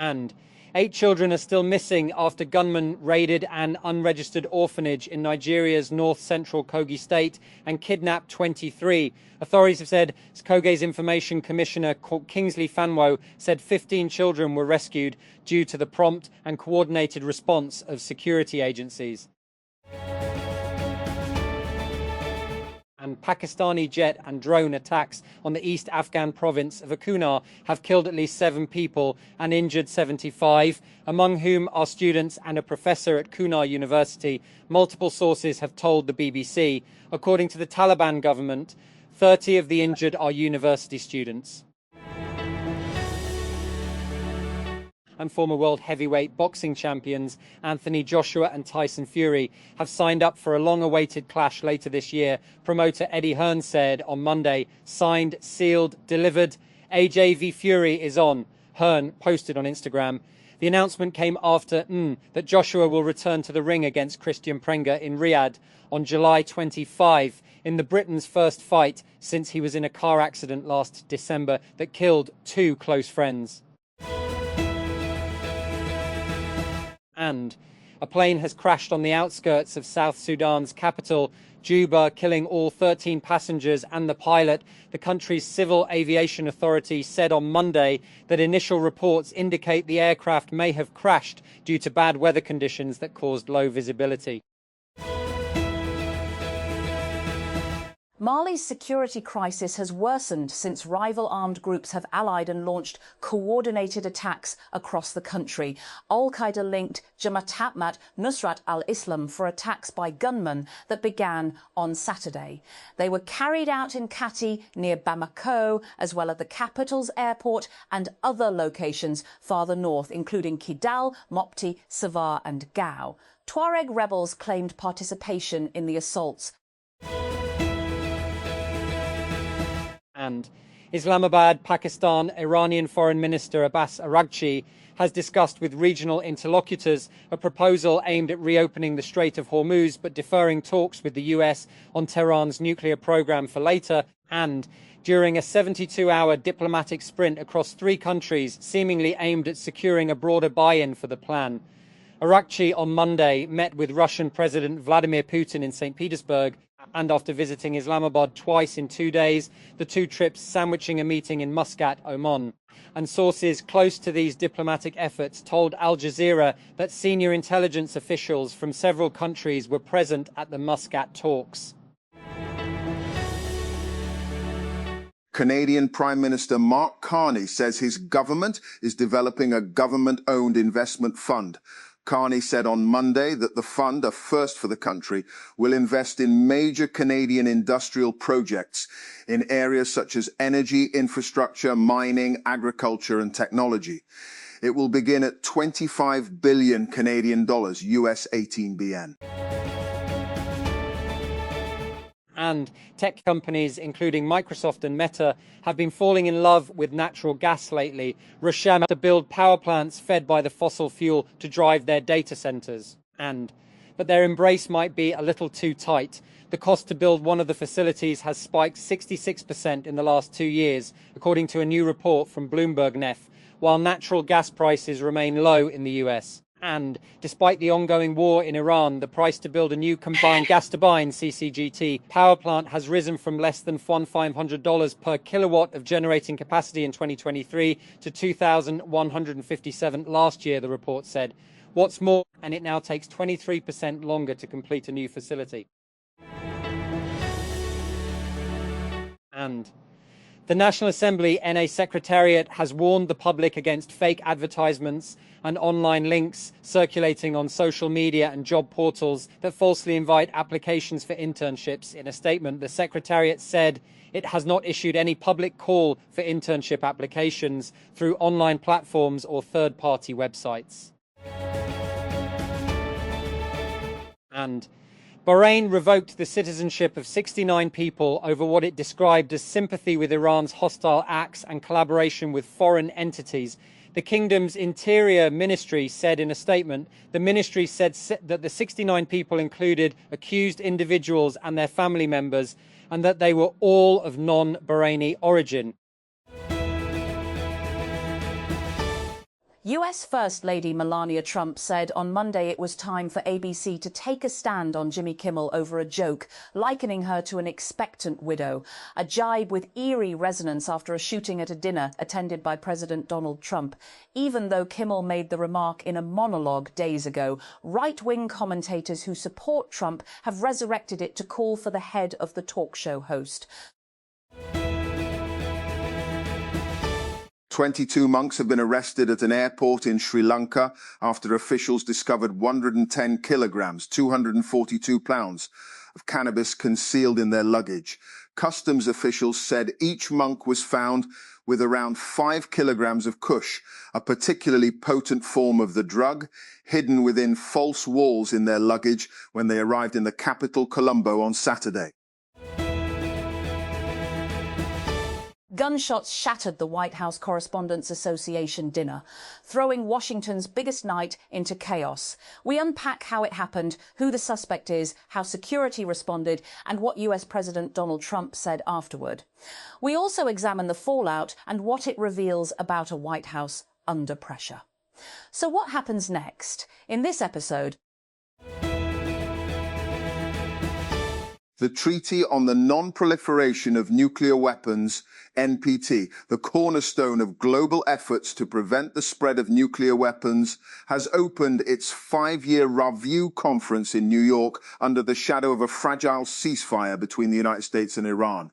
And 8 children are still missing after gunmen raided an unregistered orphanage in Nigeria's north-central Kogi state and kidnapped 23. Authorities have said Kogi's Information Commissioner Kingsley Fanwo said 15 children were rescued due to the prompt and coordinated response of security agencies. And Pakistani jet and drone attacks on the East Afghan province of Kunar have killed at least 7 people and injured 75, among whom are students and a professor at Kunar University, multiple sources have told the BBC. According to the Taliban government, 30 of the injured are university students. And former world heavyweight boxing champions Anthony Joshua and Tyson Fury have signed up for a long-awaited clash later this year. Promoter Eddie Hearn said on Monday, "Signed, sealed, delivered. AJ v Fury is on," Hearn posted on Instagram. The announcement came after that Joshua will return to the ring against Christian Prenga in Riyadh on July 25 in the Britain's first fight since he was in a car accident last December that killed 2 close friends. And a plane has crashed on the outskirts of South Sudan's capital, Juba, killing all 13 passengers and the pilot. The country's civil aviation authority said on Monday that initial reports indicate the aircraft may have crashed due to bad weather conditions that caused low visibility. Mali's security crisis has worsened since rival armed groups have allied and launched coordinated attacks across the country. Al-Qaeda-linked Jamaat Nusrat al-Islam for attacks by gunmen that began on Saturday. They were carried out in Kati near Bamako, as well as the capital's airport and other locations farther north, including Kidal, Mopti, Savar and Gao. Tuareg rebels claimed participation in the assaults. And Islamabad, Pakistan, Iranian Foreign Minister Abbas Araghchi has discussed with regional interlocutors a proposal aimed at reopening the Strait of Hormuz but deferring talks with the US on Tehran's nuclear program for later. And during a 72-hour diplomatic sprint across 3 countries seemingly aimed at securing a broader buy-in for the plan, Araghchi on Monday met with Russian President Vladimir Putin in St. Petersburg, and after visiting Islamabad twice in 2 days, the 2 trips sandwiching a meeting in Muscat, Oman. And sources close to these diplomatic efforts told Al Jazeera that senior intelligence officials from several countries were present at the Muscat talks. Canadian Prime Minister Mark Carney says his government is developing a government-owned investment fund. Carney said on Monday that the fund, a first for the country, will invest in major Canadian industrial projects in areas such as energy, infrastructure, mining, agriculture and technology. It will begin at 25 billion Canadian dollars, US 18 BN. And tech companies, including Microsoft and Meta, have been falling in love with natural gas lately, rushing to build power plants fed by the fossil fuel to drive their data centers. But their embrace might be a little too tight. The cost to build one of the facilities has spiked 66% in the last 2 years, according to a new report from Bloomberg Nef, while natural gas prices remain low in the US. And despite the ongoing war in Iran, the price to build a new combined gas turbine CCGT power plant has risen from less than $1,500 per kilowatt of generating capacity in 2023 to $2,157 last year, the report said. What's more, and it now takes 23% longer to complete a new facility. And the National Assembly NA Secretariat has warned the public against fake advertisements and online links circulating on social media and job portals that falsely invite applications for internships. In a statement, the Secretariat said it has not issued any public call for internship applications through online platforms or third-party websites. And Bahrain revoked the citizenship of 69 people over what it described as sympathy with Iran's hostile acts and collaboration with foreign entities. The kingdom's interior ministry said in a statement, the ministry said that the 69 people included accused individuals and their family members, and that they were all of non-Bahraini origin. US First Lady Melania Trump said on Monday it was time for ABC to take a stand on Jimmy Kimmel over a joke, likening her to an expectant widow, a jibe with eerie resonance after a shooting at a dinner attended by President Donald Trump. Even though Kimmel made the remark in a monologue days ago, right-wing commentators who support Trump have resurrected it to call for the head of the talk show host. 22 monks have been arrested at an airport in Sri Lanka after officials discovered 110 kilograms, 242 pounds, of cannabis concealed in their luggage. Customs officials said each monk was found with around 5 kilograms of kush, a particularly potent form of the drug, hidden within false walls in their luggage when they arrived in the capital, Colombo, on Saturday. Gunshots shattered the White House Correspondents' Association dinner, throwing Washington's biggest night into chaos. We unpack how it happened, who the suspect is, how security responded, and what US President Donald Trump said afterward. We also examine the fallout and what it reveals about a White House under pressure. So what happens next? In this episode, the Treaty on the Non-Proliferation of Nuclear Weapons, NPT, the cornerstone of global efforts to prevent the spread of nuclear weapons, has opened its 5-year review conference in New York under the shadow of a fragile ceasefire between the United States and Iran.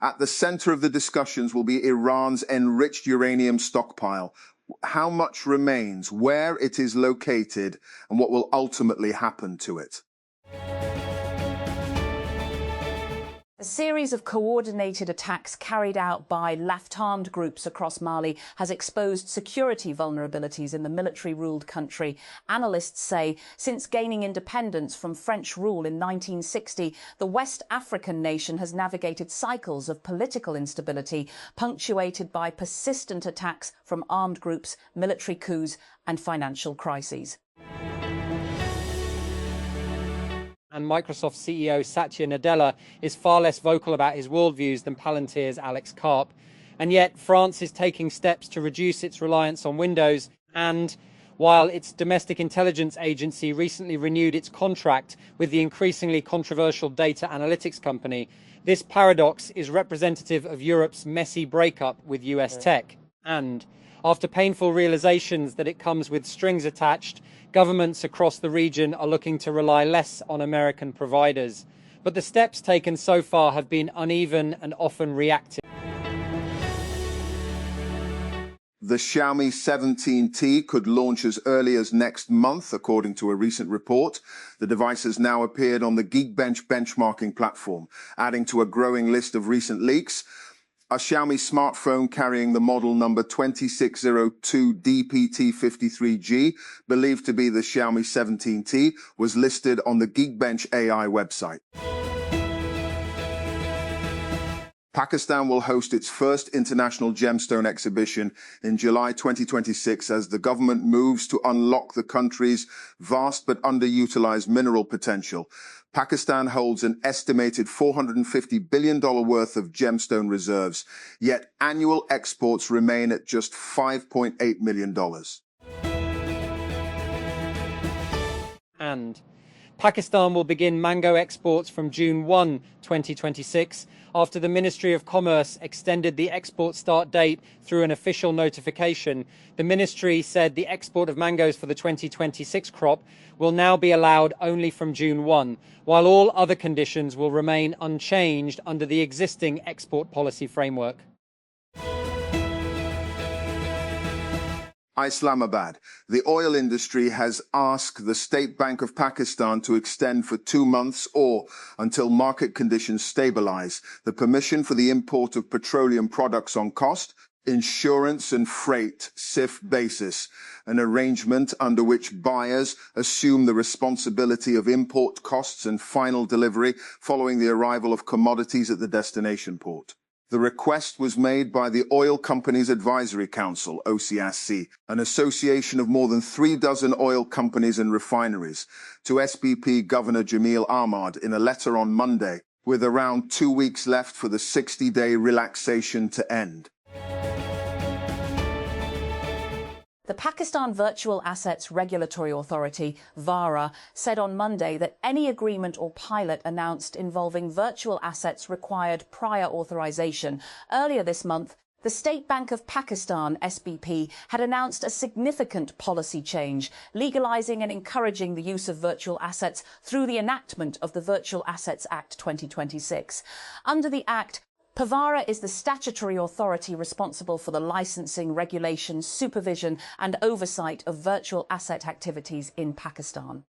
At the center of the discussions will be Iran's enriched uranium stockpile. How much remains, where it is located, and what will ultimately happen to it. a series of coordinated attacks carried out by left-armed groups across Mali has exposed security vulnerabilities in the military-ruled country. Analysts say since gaining independence from French rule in 1960, the West African nation has navigated cycles of political instability, punctuated by persistent attacks from armed groups, military coups and financial crises. And Microsoft CEO Satya Nadella is far less vocal about his worldviews than Palantir's Alex Karp. And yet France is taking steps to reduce its reliance on Windows, and while its domestic intelligence agency recently renewed its contract with the increasingly controversial data analytics company, this paradox is representative of Europe's messy breakup with US tech. And after painful realizations that it comes with strings attached, governments across the region are looking to rely less on American providers. But the steps taken so far have been uneven and often reactive. The Xiaomi 17T could launch as early as next month, according to a recent report. The device has now appeared on the Geekbench benchmarking platform, adding to a growing list of recent leaks. A Xiaomi smartphone carrying the model number 2602DPT53G, believed to be the Xiaomi 17T, was listed on the Geekbench AI website. Pakistan will host its first international gemstone exhibition in July 2026 as the government moves to unlock the country's vast but underutilized mineral potential. Pakistan holds an estimated $450 billion worth of gemstone reserves, yet annual exports remain at just $5.8 million. And Pakistan will begin mango exports from June 1, 2026, after the Ministry of Commerce extended the export start date through an official notification. The ministry said the export of mangoes for the 2026 crop will now be allowed only from June 1, while all other conditions will remain unchanged under the existing export policy framework. Islamabad. The oil industry has asked the State Bank of Pakistan to extend for 2 months or until market conditions stabilize the permission for the import of petroleum products on cost, insurance and freight (CIF) basis, an arrangement under which buyers assume the responsibility of import costs and final delivery following the arrival of commodities at the destination port. The request was made by the Oil Companies Advisory Council, OCAC, an association of more than 3 dozen oil companies and refineries, to SBP Governor Jamil Ahmad in a letter on Monday, with around 2 weeks left for the 60-day relaxation to end. The Pakistan Virtual Assets Regulatory Authority, VARA, said on Monday that any agreement or pilot announced involving virtual assets required prior authorization. Earlier this month, the State Bank of Pakistan, SBP, had announced a significant policy change, legalizing and encouraging the use of virtual assets through the enactment of the Virtual Assets Act 2026. Under the Act, PAVARA is the statutory authority responsible for the licensing, regulation, supervision and oversight of virtual asset activities in Pakistan.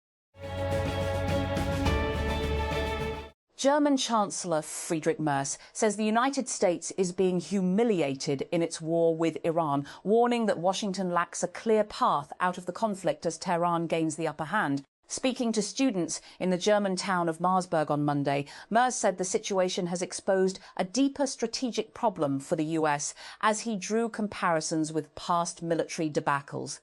German Chancellor Friedrich Merz says the United States is being humiliated in its war with Iran, warning that Washington lacks a clear path out of the conflict as Tehran gains the upper hand. Speaking to students in the German town of Marsburg on Monday, Merz said the situation has exposed a deeper strategic problem for the US as he drew comparisons with past military debacles.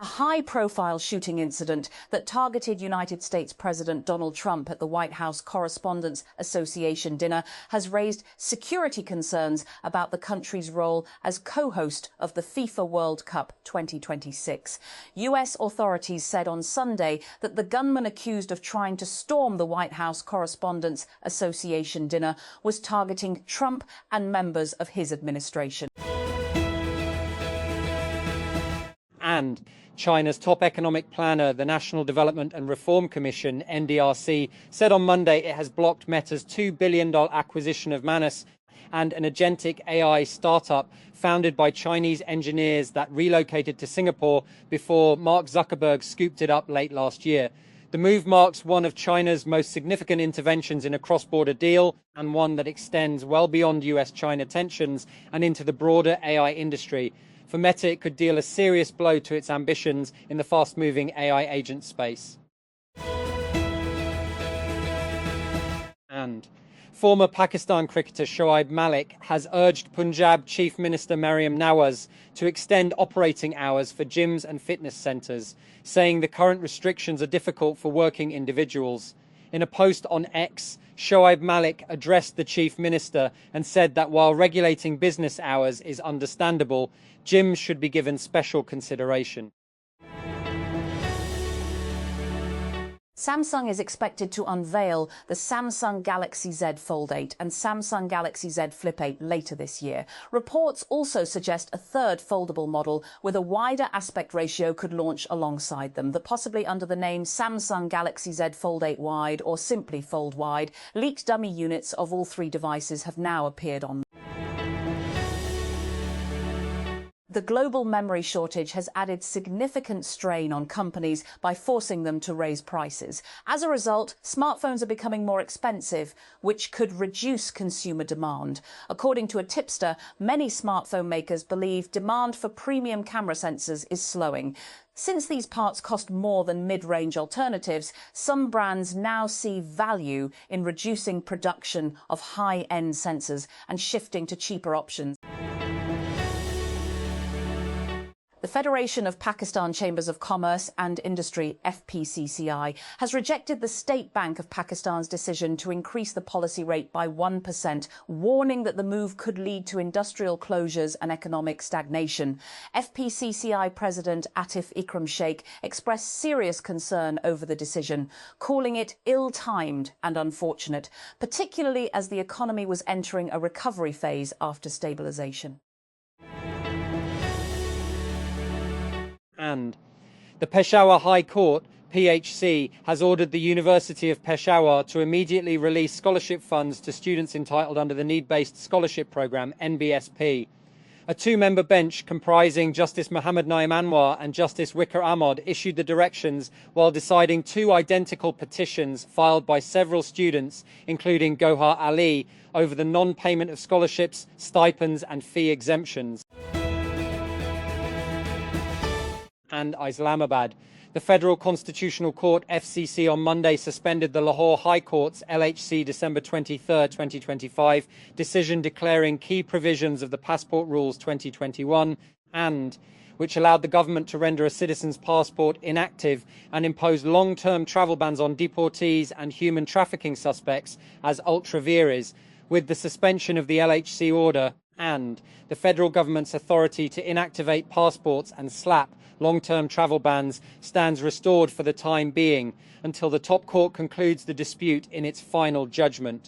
A high-profile shooting incident that targeted United States President Donald Trump at the White House Correspondents' Association dinner has raised security concerns about the country's role as co-host of the FIFA World Cup 2026. US authorities said on Sunday that the gunman accused of trying to storm the White House Correspondents' Association dinner was targeting Trump and members of his administration. And China's top economic planner, the National Development and Reform Commission, NDRC, said on Monday it has blocked Meta's $2 billion acquisition of Manus and an agentic AI startup founded by Chinese engineers that relocated to Singapore before Mark Zuckerberg scooped it up late last year. The move marks one of China's most significant interventions in a cross-border deal and one that extends well beyond US-China tensions and into the broader AI industry. For Meta, it could deal a serious blow to its ambitions in the fast-moving AI agent space. And former Pakistan cricketer Shoaib Malik has urged Punjab Chief Minister Maryam Nawaz to extend operating hours for gyms and fitness centres, saying the current restrictions are difficult for working individuals. In a post on X, Shoaib Malik addressed the Chief Minister and said that while regulating business hours is understandable, gyms should be given special consideration. Samsung is expected to unveil the Samsung Galaxy Z Fold 8 and Samsung Galaxy Z Flip 8 later this year. Reports also suggest a third foldable model with a wider aspect ratio could launch alongside them, possibly under the name Samsung Galaxy Z Fold 8 Wide or simply Fold Wide. Leaked dummy units of all three devices have now appeared on. The global memory shortage has added significant strain on companies by forcing them to raise prices. As a result, smartphones are becoming more expensive, which could reduce consumer demand. According to a tipster, many smartphone makers believe demand for premium camera sensors is slowing. Since these parts cost more than mid-range alternatives, some brands now see value in reducing production of high-end sensors and shifting to cheaper options. The Federation of Pakistan Chambers of Commerce and Industry, FPCCI, has rejected the State Bank of Pakistan's decision to increase the policy rate by 1%, warning that the move could lead to industrial closures and economic stagnation. FPCCI President Atif Ikram Sheikh expressed serious concern over the decision, calling it ill-timed and unfortunate, particularly as the economy was entering a recovery phase after stabilisation. And the Peshawar High Court, PHC, has ordered the University of Peshawar to immediately release scholarship funds to students entitled under the Need-Based Scholarship Programme, NBSP. A two-member bench comprising Justice Muhammad Naim Anwar and Justice Wikar Ahmad issued the directions while deciding two identical petitions filed by several students, including Gohar Ali, over the non-payment of scholarships, stipends and fee exemptions. And Islamabad. The Federal Constitutional Court, FCC, on Monday suspended the Lahore High Court's LHC December 23, 2025 decision declaring key provisions of the Passport Rules 2021 and which allowed the government to render a citizen's passport inactive and impose long-term travel bans on deportees and human trafficking suspects as ultra vires. With the suspension of the LHC order and the federal government's authority to inactivate passports and slap long-term travel bans stands restored for the time being until the top court concludes the dispute in its final judgment.